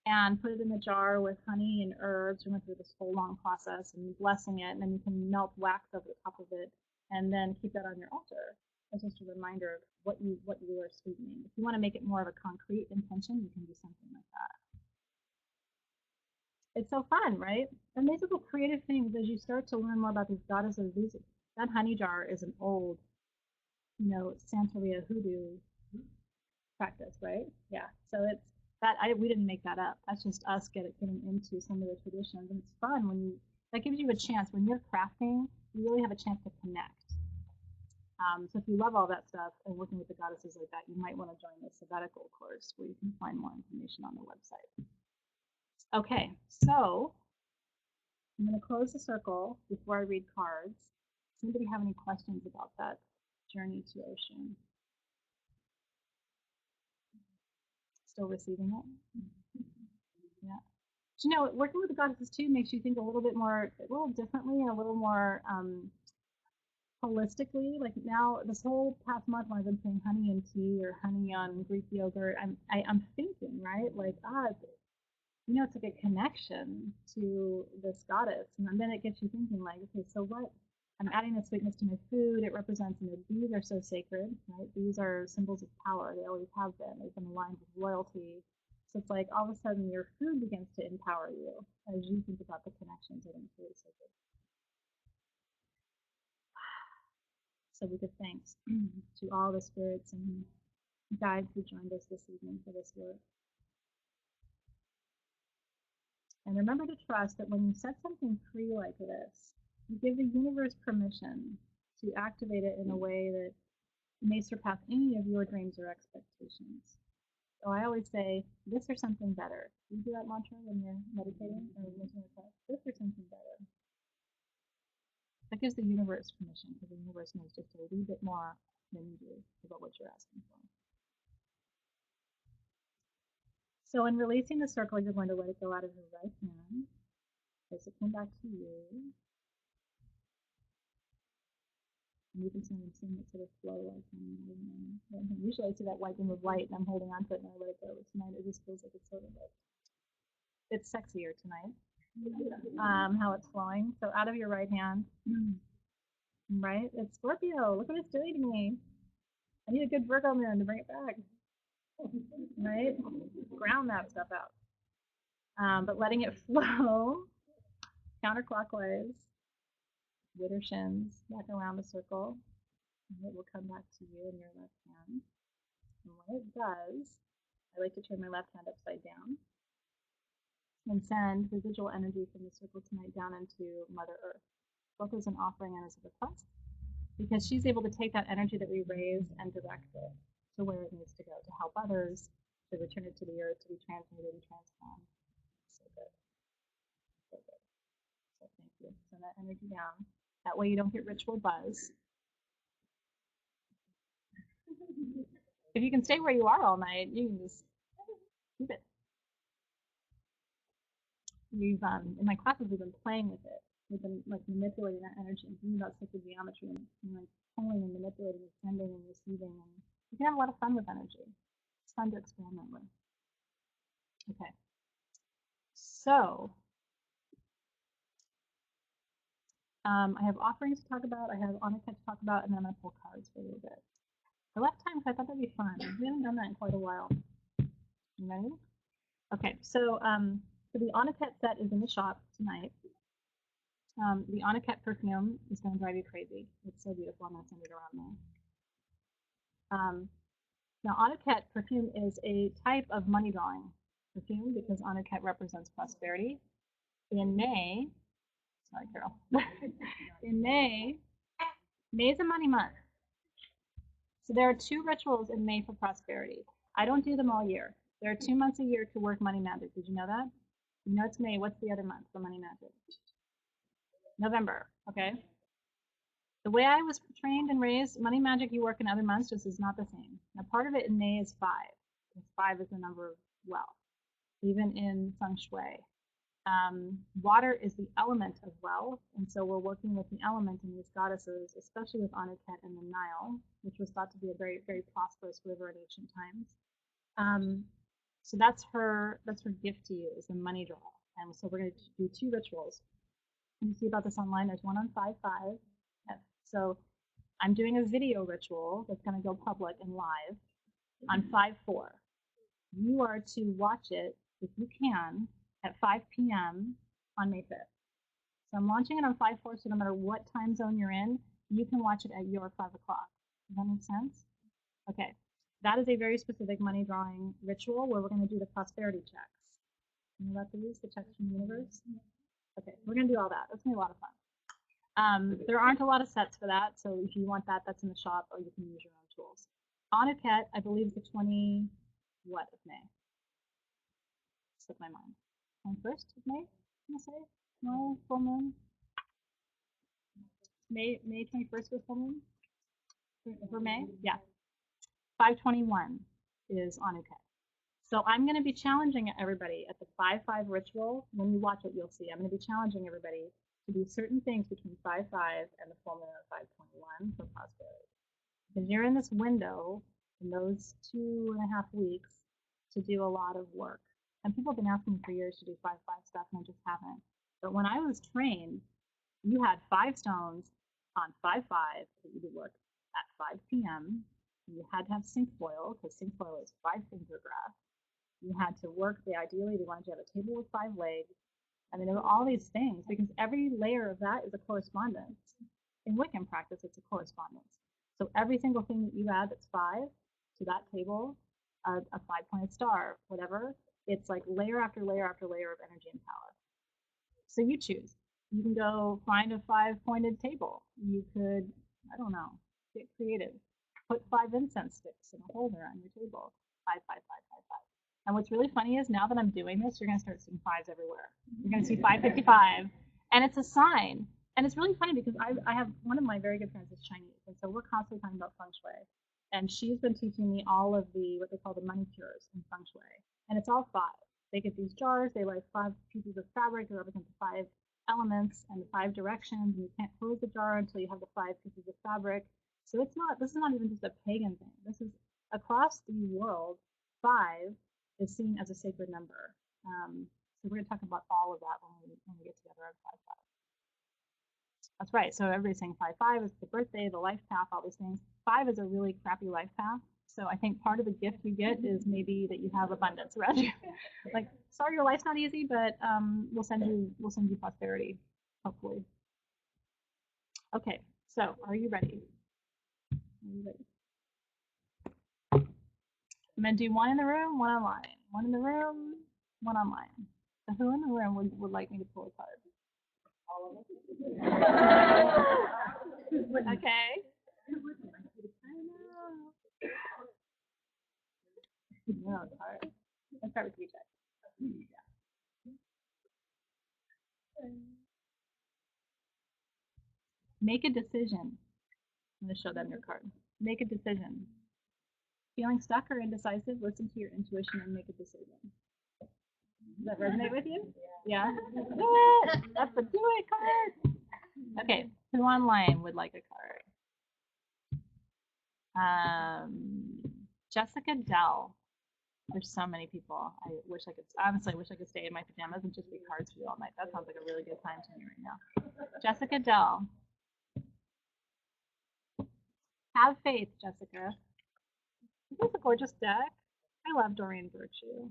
And put it in a jar with honey and herbs. We went through this whole long process and blessing it, and then you can melt wax over the top of it, and then keep that on your altar. It's just a reminder of what you are sweetening. If you want to make it more of a concrete intention, you can do something like that. It's so fun, right? And these little creative things as you start to learn more about these goddesses. That honey jar is an old Santeria hoodoo practice, right? Yeah. So it's that we didn't make that up. That's just us getting into some of the traditions, and it's fun when that gives you a chance when you're crafting. You really have a chance to connect. So if you love all that stuff and working with the goddesses like that, you might want to join the sabbatical course where you can find more information on the website. Okay, so I'm going to close the circle before I read cards. Does anybody have any questions about that journey to Oshun? Still receiving it? Yeah. Working with the goddesses too makes you think a little differently, and a little more holistically. Like now, this whole past month when I've been saying honey and tea or honey on Greek yogurt, I'm thinking, right? Like, it's like a connection to this goddess. And then it gets you thinking, like, okay, so what? I'm adding the sweetness to my food. It represents, bees are so sacred, right? Bees are symbols of power. They always have been. They've been aligned with royalty. So it's like all of a sudden your food begins to empower you as you think about the connections that are really sacred. So we give thanks to all the spirits and guides who joined us this evening for this work. And remember to trust that when you set something free like this, you give the universe permission to activate it in a way that may surpass any of your dreams or expectations. So I always say, this or something better. You do that mantra when you're meditating or making a request? This or something better. That gives the universe permission, because the universe knows just a little bit more than you do about what you're asking for. So in releasing the circle, you're going to let it go out of your right hand. As it come back to you. And you can send it sort of flow like usually I see that white beam of light and I'm holding on to it and I let it go. But tonight it just feels like it's sort of like it's sexier tonight. How it's flowing. So out of your right hand. Right? It's Scorpio. Look what it's doing to me. I need a good Virgo moon to bring it back. Right? Ground that stuff out. But letting it flow counterclockwise with your shins back around the circle. And it will come back to you in your left hand. And when it does, I like to turn my left hand upside down and send residual energy from the circle tonight down into Mother Earth, both as an offering and as a request, because she's able to take that energy that we raise and direct it to where it needs to go to help others, to return it to the earth, to be transmuted and transformed. So good. So good. So thank you. Send that energy down. That way you don't get ritual buzz. If you can stay where you are all night, you can just keep it. We've in my classes we've been playing with it. We've been like manipulating that energy and thinking about sacred geometry and like pulling and manipulating and sending and receiving, and you can have a lot of fun with energy. It's fun to experiment with. Okay. So I have offerings to talk about, I have Oniket to talk about, and then I'm gonna pull cards for a little bit. I left time because I thought that'd be fun. We haven't done that in quite a while. You ready? Okay, so the Oniket set is in the shop tonight. The Oniket perfume is going to drive you crazy. It's so beautiful. I'm going to send it around there. Now, Oniket perfume is a type of money drawing perfume because Oniket represents prosperity. In May, sorry, Carol. In May is a money month. So there are 2 rituals in May for prosperity. I don't do them all year. There are 2 months a year to work money magic. Did you know that? You know it's May. What's the other month for money magic? November. Okay. The way I was trained and raised, money magic you work in other months just is not the same. Now, part of it in May is 5. 5 is the number of wealth, even in feng shui. Water is the element of wealth, and so we're working with the element in these goddesses, especially with Oniket and the Nile, which was thought to be a very, very prosperous river in ancient times. So that's her gift to you, is the money draw. And so we're going to do 2 rituals. You see about this online. There's one on 5/5. So I'm doing a video ritual that's going to go public and live on 5/4. You are to watch it, if you can, at 5 p.m. on May 5th. So I'm launching it on 5/4, so no matter what time zone you're in, you can watch it at your 5 o'clock. Does that make sense? Okay. That is a very specific money drawing ritual where we're going to do the prosperity checks. You know about these, the checks from the universe? Okay, we're going to do all that. That's going to be a lot of fun. There aren't a lot of sets for that, so if you want that, that's in the shop, or you can use your own tools. Anuket, I believe the 20, what, of May? Slipped my mind. 21st of May, I'm going to say? No, full moon? May 21st was full moon? For May? Yeah. 521 is Anuket. So I'm going to be challenging everybody at the 5-5 ritual. When you watch it, you'll see. I'm going to be challenging everybody to do certain things between 5-5 and the full moon of 521 for prosperity. Because you're in this window in those 2.5 weeks to do a lot of work. And people have been asking me for years to do 5-5 stuff, and I just haven't. But when I was trained, you had 5 stones on 5-5 that you would work at 5 p.m. You had to have cinquefoil, because cinquefoil is 5-finger graph. You had to work, ideally, they wanted you to have a table with 5 legs. I mean, there were all these things, because every layer of that is a correspondence. In Wiccan practice, it's a correspondence. So every single thing that you add that's 5 to that table, a 5-pointed star, whatever, it's like layer after layer after layer of energy and power. So you choose. You can go find a 5-pointed table. You could, I don't know, get creative. Put 5 incense sticks in a holder on your table. 5, 5, 5, 5, 5. And what's really funny is now that I'm doing this, you're going to start seeing 5s everywhere. You're going to see 555, and it's a sign. And it's really funny because I have one of my very good friends is Chinese, and so we're constantly talking about feng shui. And she's been teaching me all of the what they call the money cures in feng shui, and it's all 5. They get these jars, they light 5 pieces of fabric that represent the 5 elements and the 5 directions, and you can't close the jar until you have the 5 pieces of fabric. So it's not. This is not even just a pagan thing. This is across the world. 5 is seen as a sacred number. So we're going to talk about all of that when we get together on 5-5. That's right. So everybody's saying 5-5 is the birthday, the life path, all these things. 5 is a really crappy life path. So I think part of the gift you get is maybe that you have abundance around you. Like, sorry, your life's not easy, but we'll send you prosperity, hopefully. Okay. So are you ready? Are you ready? I'm gonna do one in the room, one online. One in the room, one online. So who in the room would like me to pull a card? All of us. Okay. No, it's hard. Let's start with you, Jack. Make a decision. I'm going to show them your card. Make a decision. Feeling stuck or indecisive, listen to your intuition and make a decision. Does that resonate with you? Yeah? That's the do it card. Okay, who online would like a card? Jessica Dell. There's so many people. I wish I could stay in my pajamas and just be cards for you all night. That sounds like a really good time to me right now. Jessica Dell. Have faith, Jessica. This is a gorgeous deck. I love Doreen Virtue.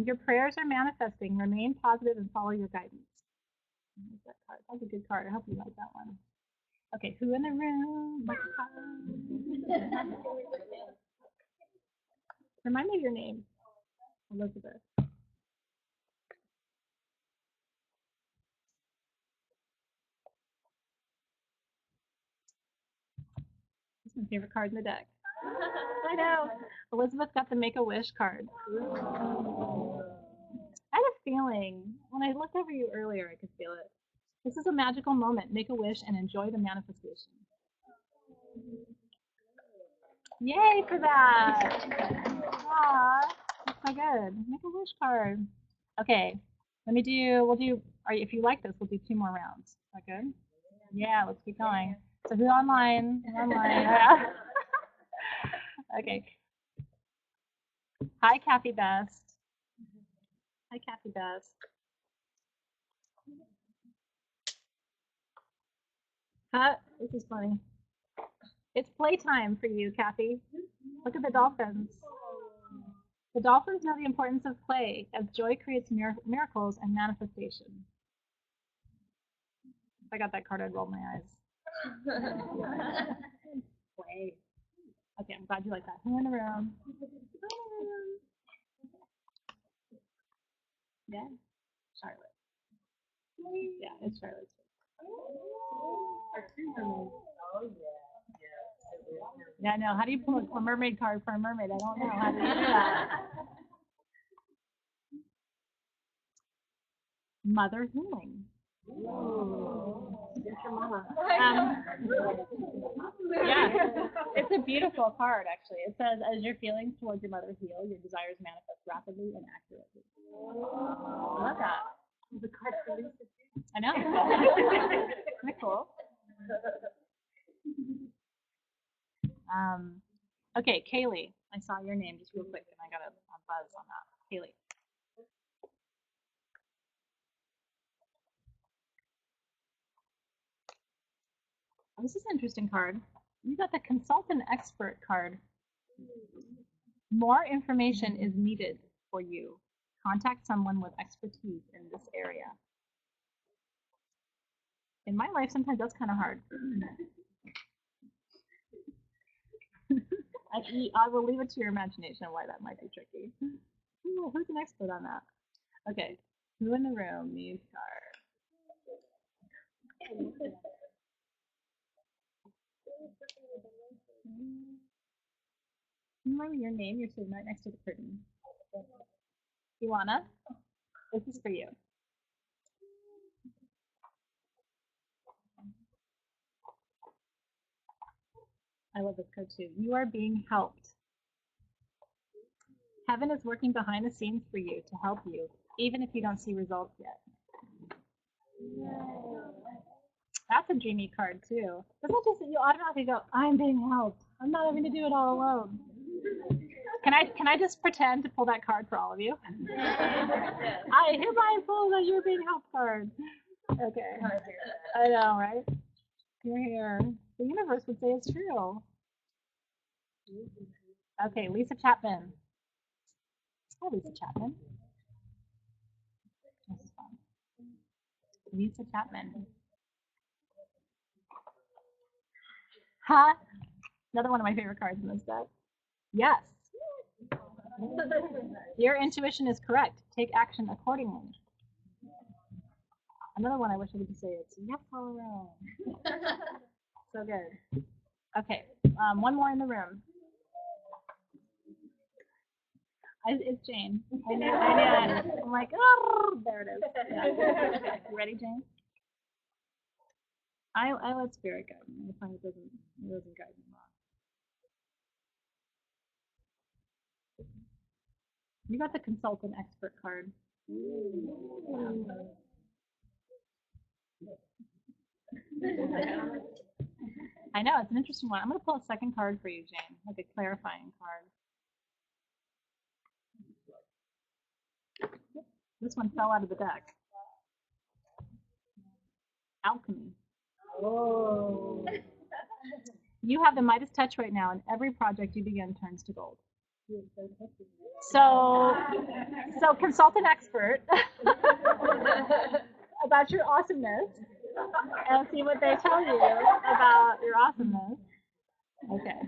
Your prayers are manifesting. Remain positive and follow your guidance. That card. That's a good card. I hope you like that one. Okay, who in the room? Remind me of your name. Elizabeth. This is my favorite card in the deck. I know. Elizabeth got the Make-A-Wish card. I had a feeling, when I looked over you earlier, I could feel it. This is a magical moment. Make a wish and enjoy the manifestation. Yay for that. Aww, that's so good. Make a wish card. Okay, if you like this, we'll do 2 more rounds. Is that good? Yeah, let's keep going. So who's online? Okay. Hi, Kathy Best. Hi, Kathy Best. This is funny. It's playtime for you, Kathy. Look at the dolphins. The dolphins know the importance of play, as joy creates miracles and manifestation. If I got that card, I'd roll my eyes. Way. Okay, I'm glad you like that. Who in the room? Yeah, Charlotte. Yeah, it's Charlotte. Yeah, I know. How do you pull a mermaid card for a mermaid? I don't know. How do you do that? Mother healing. Yeah, it's a beautiful card, actually. It says, as your feelings towards your mother heal, your desires manifest rapidly and accurately. I love that. The card for Lisa. I know. Isn't that cool? Okay, Kaylee. I saw your name just real quick, and I got a buzz on that. Kaylee. Oh, this is an interesting card. You got the consultant expert card. More information is needed for you. Contact someone with expertise in this area. In my life, sometimes that's kind of hard. I will leave it to your imagination why that might be tricky. Ooh, who's an expert on that? Okay, who in the room needs cards? Remember your name? You're sitting right next to the curtain. Iwana, this is for you. I love this card too. You are being helped. Heaven is working behind the scenes for you to help you, even if you don't see results yet. That's a dreamy card too. Doesn't it just you automatically go, I'm being helped. I'm not having to do it all alone. Can I just pretend to pull that card for all of you? I hereby pull the you're being helped card. Okay. I know, right? You're here. The universe would say it's true. Okay, Lisa Chapman. Oh, Lisa Chapman. This is fun. Lisa Chapman. Ha! Huh? Another one of my favorite cards in this deck. Yes. Your intuition is correct. Take action accordingly. Another one I wish I could say it's yes all around. So good. Okay, one more in the room. It's Jane. I knew it. I'm like, oh, there it is. Yeah. You ready, Jane? I let spirit guide me. I find it doesn't guide me wrong. You got the consultant expert card. I know, it's an interesting one. I'm going to pull a second card for you, Jane, like a clarifying card. This one fell out of the deck. Alchemy. Oh. You have the Midas touch right now, and every project you begin turns to gold. So consultant expert about your awesomeness and see what they tell you about your awesomeness. Okay.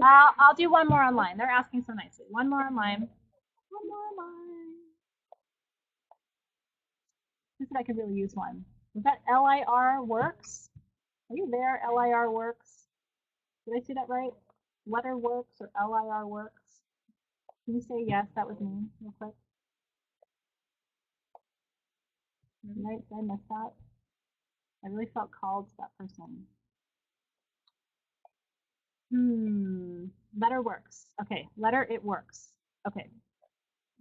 I'll do one more online. They're asking so nicely. One more online. One more online. Who said I could really use one? Was that LIR works? Are you there? LIR works. Did I see that right? Letter works or LIR works? Can you say yes? That was me, real quick. Did I miss that? I really felt called to that person. Letter works. Okay, letter it works. Okay,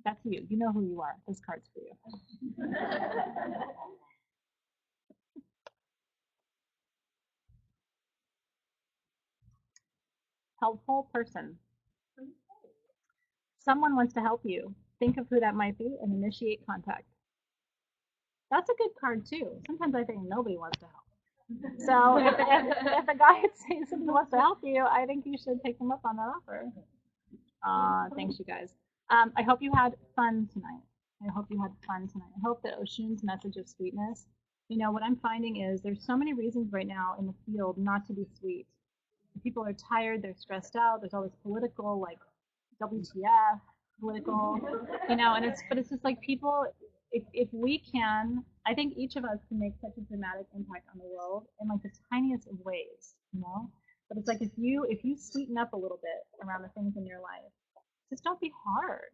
that's you. You know who you are. This card's for you. Helpful person. Someone wants to help you. Think of who that might be and initiate contact. That's a good card too. Sometimes I think nobody wants to help. So if a guy is saying somebody wants to help you, I think you should take them up on that offer. Thanks, you guys. I hope you had fun tonight. I hope you had fun tonight. I hope that Oshun's message of sweetness, you know, what I'm finding is there's so many reasons right now in the field not to be sweet. People are tired, they're stressed out. There's all this political, like WTF, political, and it's just like people. If we can, I think each of us can make such a dramatic impact on the world in like the tiniest of ways. But it's like if you sweeten up a little bit around the things in your life, just don't be hard.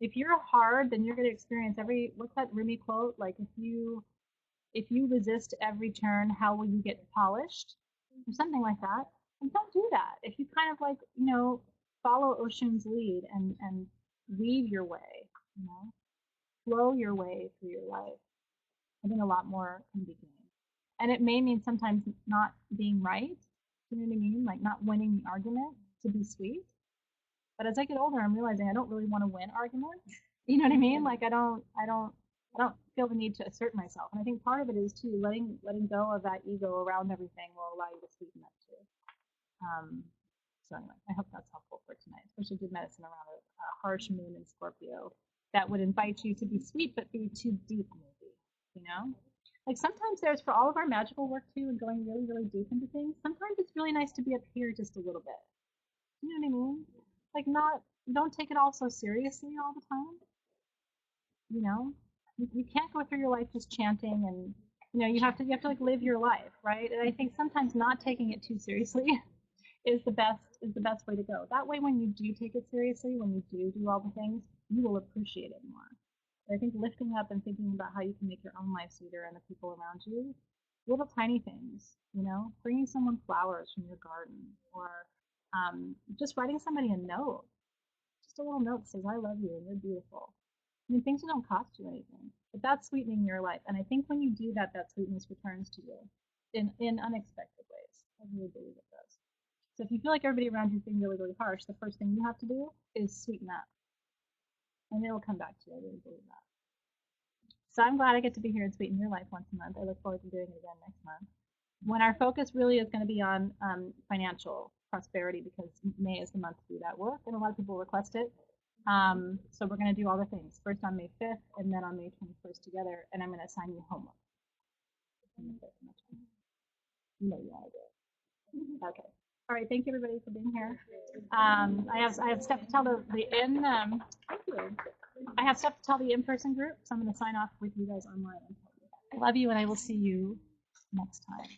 If you're hard, then you're going to experience what's that Rumi quote? Like if you resist every turn, how will you get polished? Or something like that. And don't do that. If you kind of like, follow Oshun's lead and weave your way, you know, flow your way through your life, I think a lot more can be gained. And it may mean sometimes not being right. You know what I mean? Like not winning the argument to be sweet. But as I get older, I'm realizing I don't really want to win arguments. You know what I mean? Like I don't feel the need to assert myself. And I think part of it is too letting go of that ego around everything will allow you to sweeten up too. So anyway, I hope that's helpful for tonight, especially good medicine around a harsh moon in Scorpio that would invite you to be sweet but be too deep maybe. Like sometimes there's for all of our magical work too and going really, really deep into things, sometimes it's really nice to be up here just a little bit. You know what I mean? Like don't take it all so seriously all the time. You know, you can't go through your life just chanting and you have to like live your life, right? And I think sometimes not taking it too seriously is the best way to go. That way when you do take it seriously, when you do all the things, you will appreciate it more. But I think lifting up and thinking about how you can make your own life sweeter and the people around you, little tiny things, bringing someone flowers from your garden or just writing somebody a note, just a little note that says I love you and you're beautiful. I mean, things that don't cost you anything, but that's sweetening your life. And I think when you do that, that sweetness returns to you in unexpected ways. I really believe it does. So if you feel like everybody around you is being really, really harsh, the first thing you have to do is sweeten up. And it'll come back to you. I really believe that. So I'm glad I get to be here and sweeten your life once a month. I look forward to doing it again next month. When our focus really is going to be on financial prosperity, because May is the month to do that work, and a lot of people request it. So we're going to do all the things. First on May 5th, and then on May 21st together, and I'm going to assign you homework. You know you want to do it. Okay. All right. Thank you, everybody, for being here. I have stuff to tell thank you. I have stuff to tell the in-person group, so I'm going to sign off with you guys online. I love you, and I will see you next time.